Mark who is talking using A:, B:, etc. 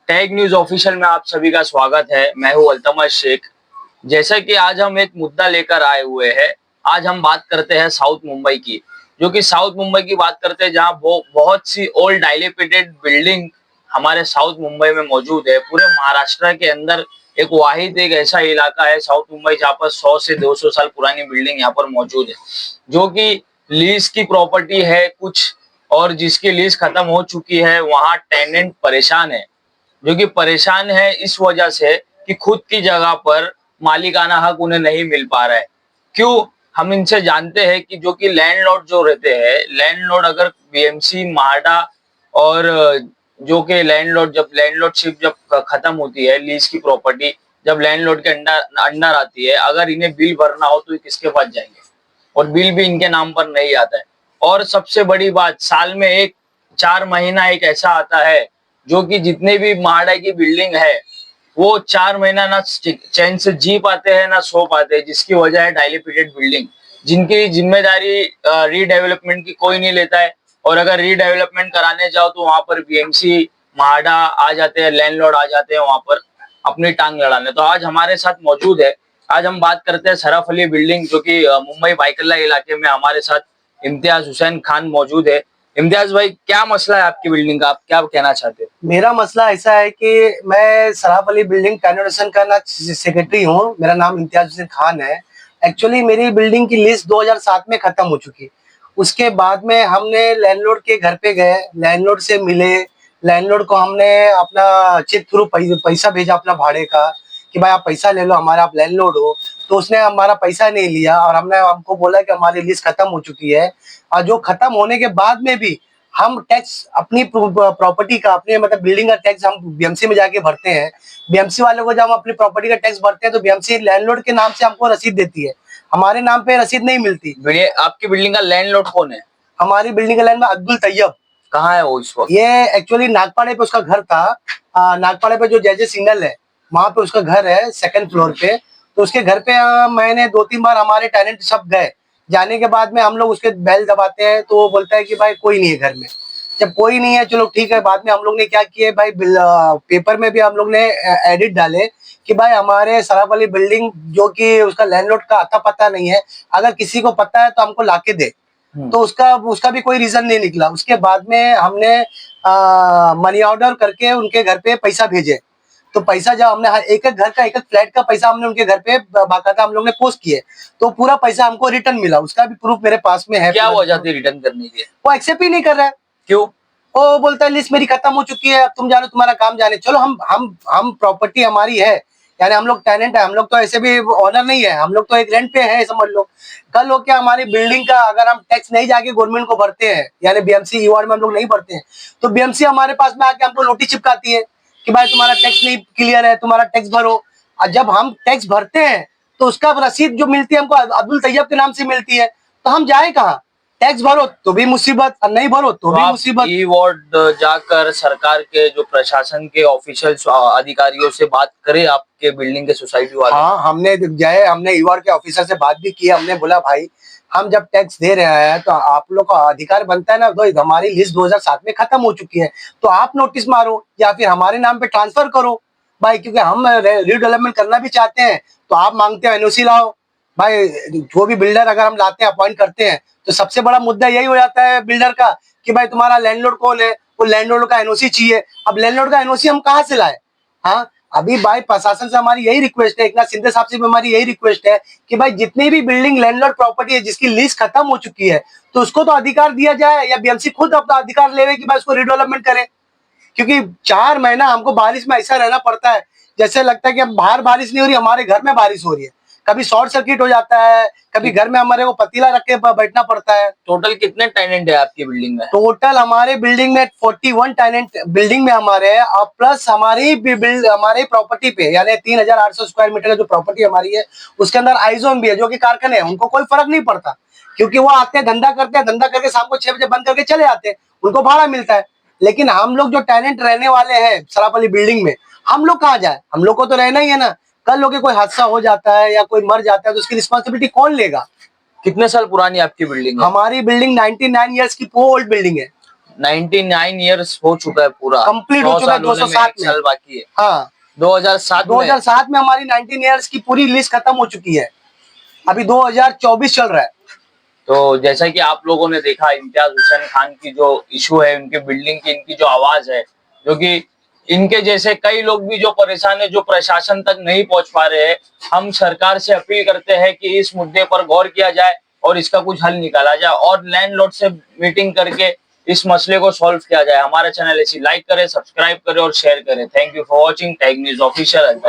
A: Tag news official में आप सभी का स्वागत है। मैं हूं अल्तमश शेख। जैसा कि आज हम एक मुद्दा लेकर आए हुए हैं। आज हम बात करते हैं साउथ मुंबई की, जो कि साउथ मुंबई की बात करते हैं जहां बहुत सी ओल्ड डाइलेपिटेड बिल्डिंग हमारे साउथ मुंबई में मौजूद है। पूरे महाराष्ट्र के अंदर एक ऐसा इलाका है साउथ मुंबई जहाँ पर 100 से 200 साल पुरानी बिल्डिंग यहाँ पर मौजूद है, जो कि लीज की प्रॉपर्टी है कुछ, और जिसकी लीज खत्म हो चुकी है। वहां टेनेंट परेशान है, जो कि परेशान है इस वजह से कि खुद की जगह पर मालिकाना हक उन्हें नहीं मिल पा रहा है। क्यों? हम इनसे जानते हैं कि जो कि लैंडलॉर्ड जो रहते हैं, लैंडलॉर्ड अगर बीएमसी माडा और जो कि जब लैंडलॉर्डशिप जब खत्म होती है, लीज की प्रॉपर्टी जब लैंडलॉर्ड के अंडर अंडर आती है, अगर इन्हें बिल भरना हो तो ये किसके पास जाएंगे? और बिल भी इनके नाम पर नहीं आता है। और सबसे बड़ी बात, साल में 4 महीना एक ऐसा आता है जो कि जितने भी माड़ा की बिल्डिंग है वो 4 महीना ना चैन से जी पाते हैं ना सो पाते हैं, जिसकी वजह है डाइलेपिटेड बिल्डिंग, जिनकी जिम्मेदारी रीडेवलपमेंट की कोई नहीं लेता है। और अगर रीडेवलपमेंट कराने जाओ तो वहां पर बीएमसी माडा आ जाते हैं, लैंडलॉर्ड आ जाते हैं वहां पर अपनी टांग लड़ाने। तो आज हमारे साथ मौजूद है, आज हम बात करते हैं शरफ अली बिल्डिंग, जो कि मुंबई बाइकल्ला इलाके में। हमारे साथ इम्तियाज हुसैन खान मौजूद है। इम्तियाज भाई, क्या मसला है आपकी बिल्डिंग का, आप क्या कहना चाहते हैं?
B: मेरा मसला ऐसा है कि मैं सराफ अली बिल्डिंग कैनोडेशन का ना सेक्रेटरी हूँ। मेरा नाम इम्तियाज हुसैन खान है। एक्चुअली मेरी बिल्डिंग की लीज 2007 में खत्म हो चुकी। उसके बाद में हमने लैंडलॉर्ड के घर पे गए, लैंडलॉर्ड से मिले। लैंडलॉर्ड को हमने अपना चेक थ्रू पैसा भेजा अपना भाड़े का कि भाई आप पैसा ले लो हमारा, आप लैंडलॉर्ड हो। तो उसने हमारा पैसा नहीं लिया और हमको बोला कि हमारी लीज खत्म हो चुकी है। और जो खत्म होने के बाद में भी हम टैक्स अपनी प्रॉपर्टी का, अपने मतलब बिल्डिंग का टैक्स हम बीएमसी में जाके भरते हैं। बीएमसी वालों को जब हम अपनी प्रॉपर्टी का टैक्स भरते हैं तो बीएमसी लैंडलॉर्ड के नाम से हमको रसीद देती है, हमारे नाम पे रसीद नहीं मिलती।
A: आपकी बिल्डिंग का लैंडलॉर्ड कौन है?
B: हमारी बिल्डिंग का लैंड में अब्दुल तैयब।
A: कहाँ है वो इस वक्त?
B: ये एक्चुअली नागपाड़े पे उसका घर था। नागपाड़े पे जो जैसे सिग्नल है वहां पे उसका घर है, 2nd फ्लोर पे। तो उसके घर पे मैंने 2-3 बार हमारे टेनेंट सब गए। जाने के बाद में हम लोग उसके बेल दबाते हैं तो वो बोलता है कि भाई कोई नहीं है घर में। जब कोई नहीं है चलो ठीक है, बाद में हम लोग ने क्या किया भाई, पेपर में भी हम लोग ने एडिट डाले कि भाई हमारे सराफ वाली बिल्डिंग जो कि उसका लैंडलॉर्ड का अता पता नहीं है, अगर किसी को पता है तो हमको लाके दे। तो उसका उसका भी कोई रीजन नहीं निकला। उसके बाद में हमने मनी ऑर्डर करके उनके घर पे पैसा भेजे। तो पैसा जब हमने एक एक घर का, एक एक फ्लैट का पैसा हमने उनके घर पे बाकायदा हम लोग ने पोस्ट किए, तो पूरा पैसा हमको रिटर्न मिला। उसका भी प्रूफ मेरे पास में है।
A: क्या वजह थी रिटर्न करने की?
B: वो एक्सेप्ट ही नहीं कर रहा है।
A: क्यों?
B: वो बोलता है लिस्ट मेरी खत्म हो चुकी है, अब तुम जानो तुम्हारा काम जाने। चलो हम प्रॉपर्टी हमारी है, यानी हम लोग टेनेंट है, हम लोग तो ऐसे भी ऑनर नहीं है, हम लोग तो एक रेंट पे है समझ लो। कल हो क्या हमारी बिल्डिंग का अगर हम टैक्स नहीं जाके गवर्नमेंट को भरते हैं, यानी बीएमसी ईवार्ड में हम लोग नहीं भरते हैं, तो बीएमसी हमारे पास में आके हमको नोटिस चिपकाती है कि भाई तुम्हारा टैक्स नहीं क्लियर है, तुम्हारा टैक्स भरो। और जब हम टैक्स भरते हैं तो उसका रसीद जो मिलती है हमको अब्दुल तैयब के नाम से मिलती है, तो हम जाए कहाँ? टैक्स भरो तो भी मुसीबत और नहीं भरो तो भी मुसीबत।
A: ई वार्ड जाकर सरकार के जो प्रशासन के ऑफिशियल अधिकारियों से बात करें, आपके बिल्डिंग के सोसाइटी वाले?
B: हाँ, हमने ई वार्ड के ऑफिसर से बात भी की। हमने बोला भाई हम जब टैक्स दे रहे हैं तो आप लोग का अधिकार बनता है ना, तो हमारी लिस्ट 2007 में खत्म हो चुकी है, तो आप नोटिस मारो या फिर हमारे नाम पे ट्रांसफर करो भाई, क्योंकि हम रीडेवलपमेंट करना भी चाहते हैं। तो आप मांगते हो एनओसी लाओ भाई। जो भी बिल्डर अगर हम लाते हैं, अपॉइंट करते हैं, तो सबसे बड़ा मुद्दा यही हो जाता है बिल्डर का कि भाई तुम्हारा लैंडलॉर्ड कौन है, वो लैंडलॉर्ड का एनओसी चाहिए। अब लैंडलॉर्ड का एनओसी हम कहाँ से लाए? हाँ, अभी भाई प्रशासन से हमारी यही रिक्वेस्ट है, एकनाथ शिंदे साहब से भी हमारी यही रिक्वेस्ट है कि भाई जितनी भी बिल्डिंग लैंडलॉर्ड प्रॉपर्टी है जिसकी लीज खत्म हो चुकी है, तो उसको तो अधिकार दिया जाए, या बीएमसी खुद अपना अधिकार लेवे कि भाई उसको रिडेवलपमेंट करे। क्योंकि 4 महीना हमको बारिश में ऐसा रहना पड़ता है जैसे लगता है कि अब बाहर बारिश नहीं हो रही, हमारे घर में बारिश हो रही है। कभी शॉर्ट सर्किट हो जाता है, कभी घर में हमारे को पतीला रख के बैठना पड़ता है।
A: टोटल कितने टेनेंट है आपकी बिल्डिंग में?
B: टोटल हमारे बिल्डिंग में 41 टेनेंट बिल्डिंग में हमारे हैं, और प्लस हमारे प्रॉपर्टी पे, यानी 3800 स्क्वायर मीटर जो प्रॉपर्टी हमारी है उसके अंदर आइजोन भी है, जो कि कारखाने हैं। उनको कोई फर्क नहीं पड़ता क्योंकि वो आते हैं, धंधा करते हैं, धंधा करके शाम को 6 बजे बंद करके चले आते हैं, उनको भाड़ा मिलता है। लेकिन हम लोग जो टेनेंट रहने वाले हैं सराफ अली बिल्डिंग में, हम लोग कहाँ जाए? हम लोग को तो रहना ही है ना। कल लोग कोई हादसा हो जाता है या कोई मर जाता है तो उसकी रिस्पॉन्सिबिलिटी कौन लेगा?
A: कितने साल पुरानी आपकी बिल्डिंग है?
B: हमारी बिल्डिंग 99 ईयर्स की ओल्ड बिल्डिंग है।
A: 99 ईयर्स हो चुका है पूरा,
B: कंप्लीट हो
A: 100
B: चुका है
A: साल होने में
B: 207
A: एक साल बाकी है।
B: हाँ
A: 2007 में
B: 2007 में हमारी 19 ईयर्स की पूरी लिस्ट खत्म हो चुकी है, अभी 2024 चल रहा है।
A: तो जैसा कि आप लोगों ने देखा, इम्तियाज हुसैन खान की जो इशू है, उनके बिल्डिंग की इनकी जो आवाज है, जो कि इनके जैसे कई लोग भी जो परेशान है, जो प्रशासन तक नहीं पहुंच पा रहे हैं, हम सरकार से अपील करते हैं कि इस मुद्दे पर गौर किया जाए और इसका कुछ हल निकाला जाए और लैंडलॉर्ड से मीटिंग करके इस मसले को सॉल्व किया जाए। हमारा चैनल ऐसी लाइक करें, सब्सक्राइब करें और शेयर करें। Thank you for watching tag news official.